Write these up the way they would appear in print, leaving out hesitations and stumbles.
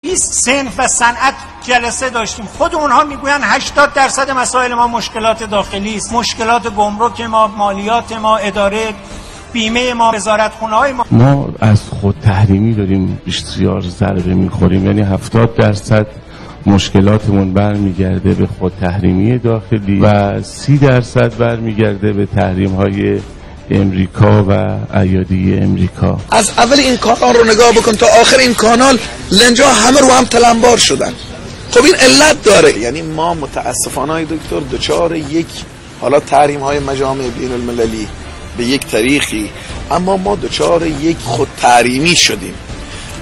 20 صنف و صنعت جلسه داشتیم، خود اونها میگوین 80% مسائل ما مشکلات داخلی است، مشکلات گمرک ما، مالیات ما، اداره بیمه ما، وزارتخونه‌های ما از خود تحریمی داریم بسیار ضربه میخوریم، یعنی 70% مشکلاتمون برمیگرده به خود تحریمی داخلی و 30% برمیگرده به تحریم‌های امریکا و ایادی امریکا. از اول این کانال رو نگاه بکن تا آخر این کانال لنجا همه رو هم تلمبار شدن. خب این علت داره، یعنی ما متاسفانه های دکتر دچار یک حالا تحریم های مجامع بین المللی به یک طریقی، اما ما دچار یک خود تحریمی شدیم.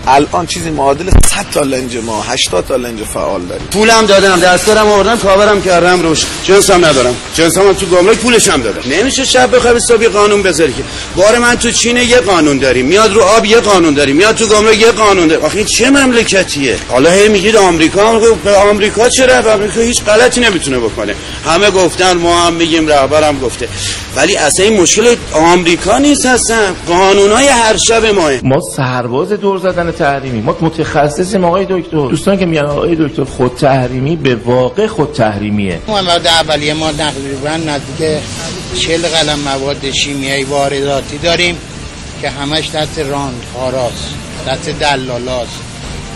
الان چیزی معادل 100 تا لنج ما 80 تا لنج فعال داریم. پولم دادم، دستارم آوردم، کاورم کردم روش، جنسم ندارم، جنسم تو گمرک پولشم دادم. نمیشه شب بخوای حسابی قانون بذاری که بار من تو چین یه قانون داریم، میاد رو آب یه قانون داریم، میاد تو گمرک یه قانون داریم. آخه این چه مملکتیه؟ حالا هی میگید آمریکا، به آمریکا چه ربط؟ آمریکا هیچ غلطی نمیتونه بکنه. همه گفتن، ما هم میگیم، رهبرم گفته. ولی اصلا این مشکل آمریکا نیست، اصلا قانونای هر شب ما سرباز دور زدن تحریمی، ما متخصصیم آقای دکتر. دوستان که میگن آقای دکتر خود تحریمی، به واقع خود تحریمیه. مواد اولیه ما تقریبا نزدیک 40 قلم مواد شیمیایی وارداتی داریم که همش دست راندخاراست، دست دلالاست.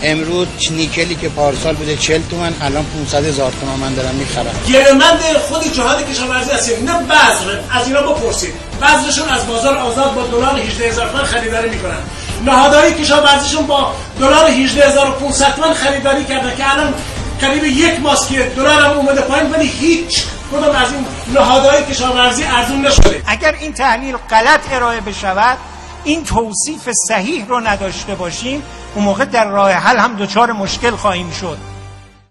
امروز نیکلی که پارسال بوده 40 تومن، الان 500,000 تومن من دارم میخرم. گیرمند خود جهاد کشاورزی هستیم، نه بذر. از اینا بپرسید، بذرشون از بازار آزاد با دلار 18,000 تومان خریداری میکنن. نهادهای کشاورزیشون با دلار 18,500 تومان خریداری کردن که الان قریب یک ماست که دلار هم اومده پایین، ولی هیچ کدوم از این نهادهای کشاورزی ارزون نشده. اگر این تحلیل غلط ارائه بشود، این توصیف صحیح رو نداشته باشیم، اون موقع در راه حل هم دچار مشکل خواهیم شد.